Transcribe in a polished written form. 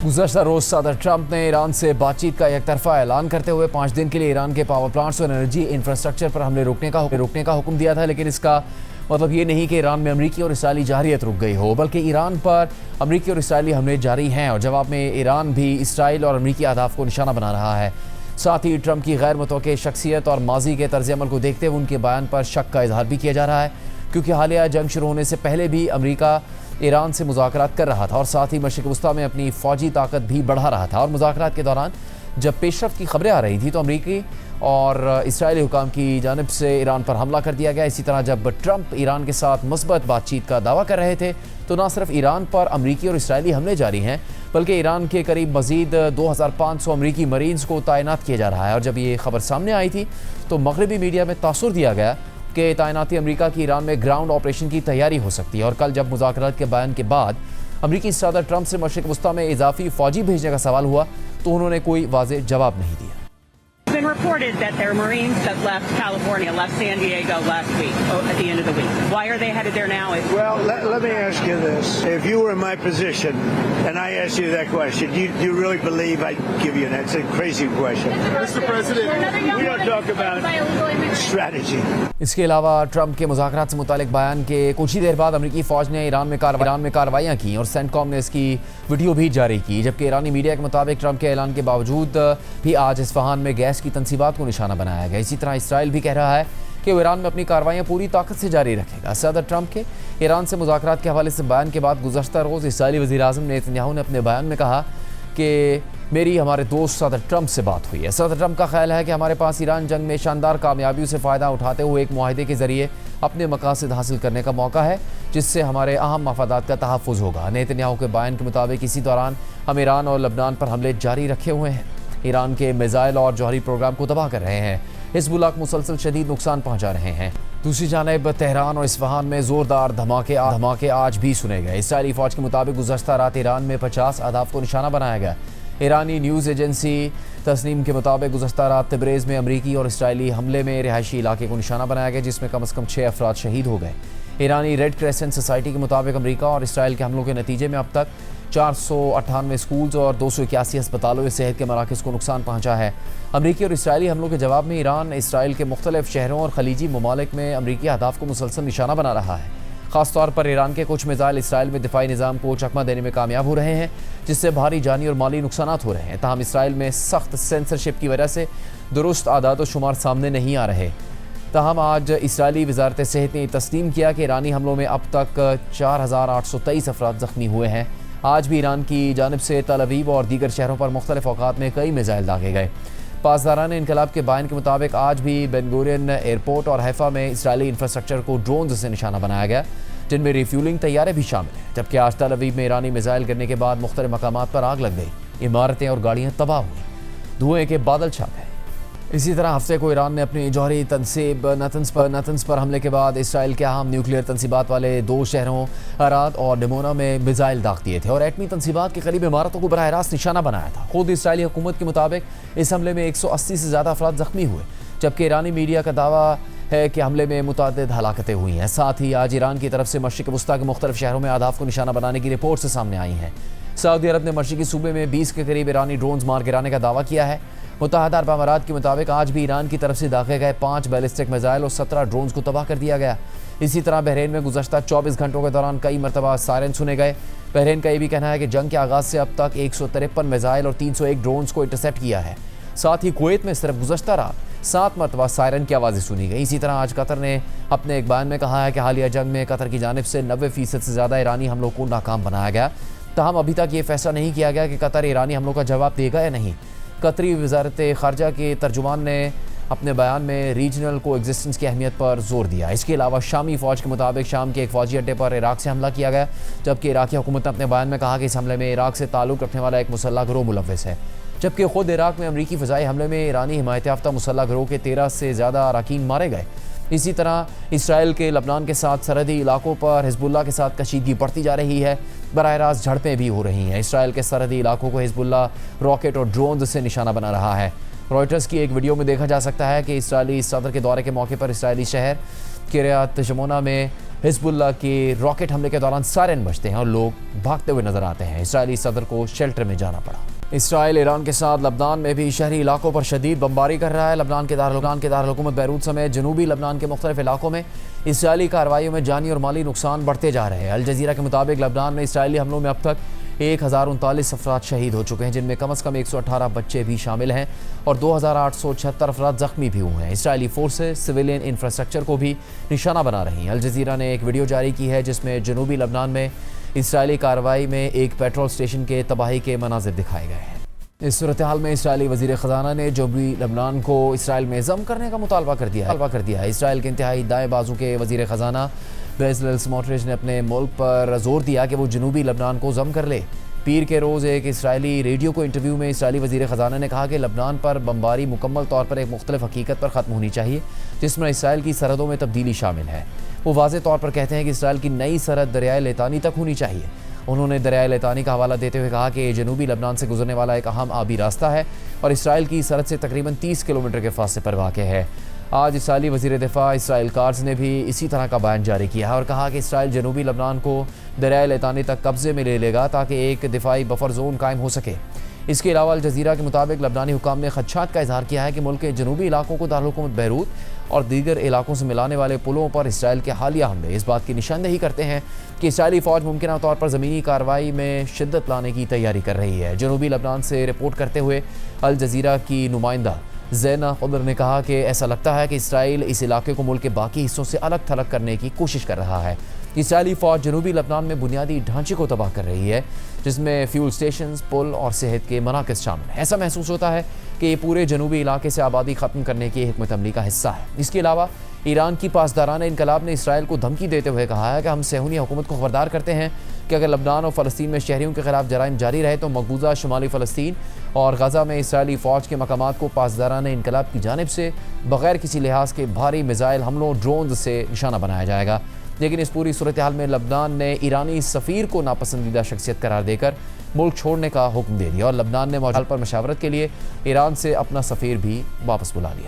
गुज़श्ता रोज सदर ट्रंप ने ईरान से बातचीत का एक तरफा ऐलान करते हुए 5 दिन के लिए ईरान के पावर प्लांट्स और एनर्जी इंफ्रास्ट्रक्चर पर हमले रोकने का हुक्म दिया था। लेकिन इसका मतलब ये नहीं कि ईरान में अमरीकी और इसराइली जारहियत रुक गई हो, बल्कि ईरान पर अमरीकी और इसराइली हमले जारी हैं और जवाब में ईरान भी इसराइल और अमरीकी अहदाफ को निशाना बना रहा है। साथ ही ट्रंप की गैर मुतवक्किल शख्सियत और माजी के तर्ज अमल को देखते हुए उनके बयान पर शक का इजहार भी किया जा रहा है, क्योंकि हालिया जंग शुरू होने से पहले भी अमरीका ईरान से मुज़ाकरात कर रहा था और साथ ही मशरिक़ वस्ता में अपनी फ़ौजी ताकत भी बढ़ा रहा था। और मुज़ाकरात के दौरान जब पेशरफ्त की खबरें आ रही थी तो अमरीकी और इसराइली हुकाम की जानिब से ईरान पर हमला कर दिया गया। इसी तरह जब ट्रंप ईरान के साथ मुस्बत बातचीत का दावा कर रहे थे तो न सिर्फ ईरान पर अमरीकी और इसराइली हमले जारी हैं, बल्कि ईरान के करीब मज़ीद 2500 अमरीकी मरीन्स को तैनात किया जा रहा है। और जब ये खबर सामने आई थी तो मगरबी मीडिया में तासुर दिया गया कि तैनाती अमरीका की ईरान में ग्राउंड ऑपरेशन की तैयारी हो सकती है। और कल जब मुज़ाकरात के बयान के बाद अमरीकी सदर ट्रंप से मशरिक़ वस्ता में इजाफी फ़ौजी भेजने का सवाल हुआ तो उन्होंने कोई वाज़ेह जवाब नहीं दिया। It's been reported that there are Marines that left California, left San Diego last week, at the end of the week. Why are they headed there now? Well, let me ask you this. If you were in my position and I asked you that question, do you really believe I'd give you that? It's a crazy question. Mr. President, we don't talk about strategy. इसके अलावा Trump के मुज़ाकरात से मुतालिक बयान के कुछ ही देर बाद अमरीकी फ़ौज ने ईरान में कार्रवाइयाँ की और सेंटकॉम ने इसकी वीडियो भी जारी की। जबकि ईरानी मीडिया के मुताबिक ट्रंप के ऐलान के बावजूद भी आज इस्फहान में गैस की तनसीबात को निशाना बनाया गया। इसी तरह इसराइल भी कह रहा है कि वो ईरान में अपनी कार्रवाइयाँ पूरी ताकत से जारी रखेगा। सदर ट्रंप के ईरान से मुज़ाकरात के हवाले से बयान के बाद गुज़श्ता रोज़ इसराइली वज़ीर-ए-आज़म नेतन्याहू ने अपने बयान में कहा कि मेरी हमारे दोस्त सदर ट्रंप से बात हुई है। सदर ट्रंप का ख्याल है कि हमारे पास ईरान जंग में शानदार कामयाबियों से फ़ायदा उठाते हुए एक मुआहदे के ज़रिए अपने मकासद हासिल करने का मौका है, जिससे हमारे अहम मफादात का तहफ़्फ़ुज़ होगा। नेतन्याहू के बयान के मुताबिक इसी दौरान हम ईरान और लबनान पर हमले जारी रखे हुए हैं, ईरान के मिसाइल और जौहरी प्रोग्राम को तबाह कर रहे हैं, हिज़्बुल्लाह को मुसलसल शदीद नुकसान पहुँचा रहे हैं। दूसरी जानिब तेहरान और इस्फहान में ज़ोरदार धमाके आज भी सुने गए। इसराइली फ़ौज के मुताबिक गुज़श्ता रात ईरान में 50 अहदाफ को निशाना बनाया गया। ईरानी न्यूज़ एजेंसी तस्नीम के मुताबिक गुज़श्ता रात तिब्रेज़ में अमरीकी और इसराइली हमले में रिहायशी इलाके को निशाना बनाया गया, जिसमें कम से कम 6 अफराद शहीद हो गए। ईरानी रेड क्रेसेंट सोसाइटी के मुताबिक अमरीका और इसराइल के हमलों के नतीजे में अब तक 498 स्कूल्स और 281 अस्पतालों या सेहत के मराकज़ को नुकसान पहुँचा है। अमरीकी और इसराइली हमलों के जवाब में ईरान इसराइल के मुख्तलिफ शहरों और खलीजी ममालिक में अमरीकी अहदाफ को मुसलसल निशाना बना रहा है। ख़ास तौर पर ईरान के कुछ मिसाइल इसराइल में दिफाई निज़ाम को चकमा देने में कामयाब हो रहे हैं, जिससे भारी जानी और माली नुकसानात हो रहे हैं। ताहम इसराइल में सख्त सेंसरशिप की वजह से दुरुस्त आदाद व शुमार सामने नहीं आ रहे। ताहम आज इसराइली वज़ारत सेहत ने तस्लीम किया कि ईरानी हमलों में अब तक 4823 अफराद ज़ख्मी हुए हैं। आज भी ईरान की जानिब से तल अवीव और दीगर शहरों पर मुख्तलिफ औकात में कई मिसाइल दागे गए। पासदारान इनकलाब के बयान के मुताबिक आज भी बेन गुरियन एयरपोर्ट और हैफा में इसराइली इंफ्रास्ट्रक्चर को ड्रोन से निशाना बनाया गया, जिनमें रिफ्यूलिंग तैयारे भी शामिल हैं। जबकि आज तल अवीव में ईरानी मिसाइल गिरने के बाद मुख्तलिफ मकामात पर आग लग गई, इमारतें और गाड़ियाँ तबाह हुई, धुएँ के बादल छा गए। इसी तरह हफ्ते को ईरान ने अपनी जौहरी तनसीब नतन्स पर हमले के बाद इसराइल के अहम न्यूक्लियर तनसीबात वाले 2 शहरों अराद और डिमोना में मिसाइल दाग दिए थे और एटमी तनसीबात के करीब इमारतों को बराह रास्त निशाना बनाया था। खुद इसराइली हुकूमत के मुताबिक इस हमले में 180 से ज़्यादा अफराद ज़ख्मी हुए, जबकि ईरानी मीडिया का दावा है कि हमले में मुतअद्दिद हलाकतें हुई हैं। साथ ही आज ईरान की तरफ से मशरिक़ वस्ता के मुख्तलिफ शहरों में अहदाफ को निशाना बनाने की रिपोर्ट से सामने आई हैं। सऊदी अरब ने मशरिक़ी सूबे में 20 के करीब ईरानी ड्रोन्स मार गिराने का दावा किया है। मुत्तहदा अरब अमारात के मुताबिक आज भी ईरान की तरफ से दागे गए 5 बैलिस्टिक मिसाइल और 17 ड्रोन्स को तबाह कर दिया गया। इसी तरह बहरीन में गुज़श्ता 24 घंटों के दौरान कई मरतबा सायरन सुने गए। बहरीन का ये भी कहना है कि जंग के आगाज़ से अब तक 153 मिसाइल और 301 ड्रोन्स को इंटरसेप्ट किया है। साथ ही कुवैत में सिर्फ गुज़श्ता रात 7 मरतबा सायरन की आवाज़ें सुनी गई। इसी तरह आज कतर ने अपने एक बयान में कहा है कि हालिया जंग में कतर की जानिब से 90% से ज़्यादा ईरानी हमलों को नाकाम बनाया गया। ताहम अभी तक ये फैसला नहीं किया गया कि कतर ईरानी हमलों का जवाब देगा या नहीं। कतरी वज़ारत ख़ारजा के तर्जुमान ने अपने बयान में रीजनल को एग्जिस्टेंस की अहमियत पर जोर दिया। इसके अलावा शामी फ़ौज के मुताबिक शाम के एक फ़ौजी अड्डे पर इराक़ से हमला किया गया, जबकि इराक़ी हुकूमत ने अपने बयान में कहा कि इस हमले में इराक़ से ताल्लुक़ रखने वाला एक मुसल्लह गिरोह मुलव्वस है। जबकि ख़ुद इराक़ में अमरीकी फ़िज़ाई हमले में ईरानी हिमायत याफ्ता मुसल्लह गिरोह के 13 से ज़्यादा अरकान मारे गए। इसी तरह इसराइल के लबनान के साथ सरहदी इलाकों पर हिज़्बुल्लाह के साथ कशीदगी बढ़ती जा रही है। बराह रास्त झड़पें भी हो रही हैं। इसराइल के सरहदी इलाकों को हिज़्बुल्लाह रॉकेट और ड्रोन से निशाना बना रहा है। रॉयटर्स की एक वीडियो में देखा जा सकता है कि इसराइली सदर के दौरे के मौके पर इसराइली शहर किरियात शमोना में हिजबुल्लाह के रॉकेट हमले के दौरान सायरन बजते हैं और लोग भागते हुए नजर आते हैं। इजरायली सदर को शेल्टर में जाना पड़ा। इसराइल ईरान के साथ लबनान में भी शहरी इलाकों पर शदीद बमबारी कर रहा है। लबनान के दारहुकूमत बैरूत समेत जनूबी लबनान के मुख्तलिफ इलाकों में इसराइली कार्रवाइयों में जानी और माली नुकसान बढ़ते जा रहे हैं। अल जजीरा के मुताबिक लबनान में इसराइली हमलों में अब तक 1039 अफराद शहीद हो चुके हैं, जिनमें कम से कम 118 बच्चे भी शामिल हैं और 2876 अफराद जख्मी भी हुए हैं। इसराइली फोर्सेस सिविलियन इंफ्रास्ट्रक्चर को भी निशाना बना रही हैं। अल जजीरा ने एक वीडियो जारी की है जिसमें जनूबी लबनान में इसराइली कार्रवाई में एक पेट्रोल स्टेशन के तबाही के मनाजिर दिखाए गए हैं। इस सूरत हाल में इसराइली वज़ीर ख़जाना ने जनूबी लबनान को इसराइल में ज़म करने का मुतालबा कर दिया है। इसराइल के इंतहाई दाएं बाजू के वज़ीर ख़जाना बेज़लेल स्मोट्रिच ने अपने मुल्क पर जोर दिया कि वो जनूबी लबनान को ज़म कर ले। पीर के रोज़ एक इसराइली रेडियो को इंटरव्यू में इसराइली वज़ीर ख़जाना ने कहा कि लबनान पर बमबारी मुकम्मल तौर पर एक मुख्तलिफ हकीकत पर ख़त्म होनी चाहिए, जिसमें इसराइल की सरहदों में तब्दीली शामिल है। वो वाज़ेह तौर पर कहते हैं कि इसराइल की नई सरहद दरियाए लेतानी तक होनी चाहिए। उन्होंने दरियाए लेतानी का हवाला देते हुए कहा कि जनूबी लबनान से गुजरने वाला एक अहम आबी रास्ता है और इसराइल की सरहद से तकरीबन 30 किलोमीटर के फासले पर वाक़ है। आज इसराइली वज़ीर दिफ़ा इसराइल कार्स ने भी इसी तरह का बयान जारी किया है और कहा कि इसराइल जनूबी लबनान को दरियाए लेतानी तक कब्ज़े में ले लेगा ताकि एक दिफाई बफर जोन कायम हो सके। इसके अलावा अल जजीरा के मुताबिक लबनानी हुकाम ने खदशात का इजहार किया है कि मुल्क के जनूबी इलाकों को दारहुकूमत बैरूत और दीगर इलाकों से मिलाने वाले पुलों पर इसराइल के हालिया हमले इस बात की निशानदेही करते हैं कि इसराइली फ़ौज मुमकिन तौर पर ज़मीनी कार्रवाई में शिद्दत लाने की तैयारी कर रही है। जनूबी लबनान से रिपोर्ट करते हुए अल जजीरा की नुमाइंदा ज़ैना क़ुदर ने कहा कि ऐसा लगता है कि इसराइल इस इलाके को मुल्क के बाकी हिस्सों से अलग थलग करने की कोशिश कर रहा है। इसराइली फ़ौज जनूबी लबनान में बुनियादी ढांचे को तबाह कर रही है, जिसमें फ्यूल स्टेशन, पुल और सेहत के मराकज़ शामिल हैं। ऐसा महसूस होता है कि ये पूरे जनूबी इलाके से आबादी ख़त्म करने की हिकमत अमली का हिस्सा है। इसके अलावा ईरान की पासदाराना इनकलाब ने इसराइल को धमकी देते हुए कहा है कि हम सेहूनी हुकूमत को खबरदार करते हैं कि अगर लबनान और फ़लस्तीन में शहरियों के खिलाफ जराइम जारी रहे तो मकबूजा शुमाली फ़लस्तीन और गज़ा में इसराइली फ़ौज के मकामात को पासदाराना इनकलाब की जानिब से बग़ैर किसी लिहाज के भारी मिज़ाइल हमलों ड्रोन से निशाना बनाया जाएगा। लेकिन इस पूरी सूरत हाल में लबनान ने ईरानी सफ़ीर को नापसंदीदा शख्सियत करार देकर मुल्क छोड़ने का हुक्म दे दिया और लबनान ने मौजूदा पर मशावरत के लिए ईरान से अपना सफ़ीर भी वापस बुला लिया है।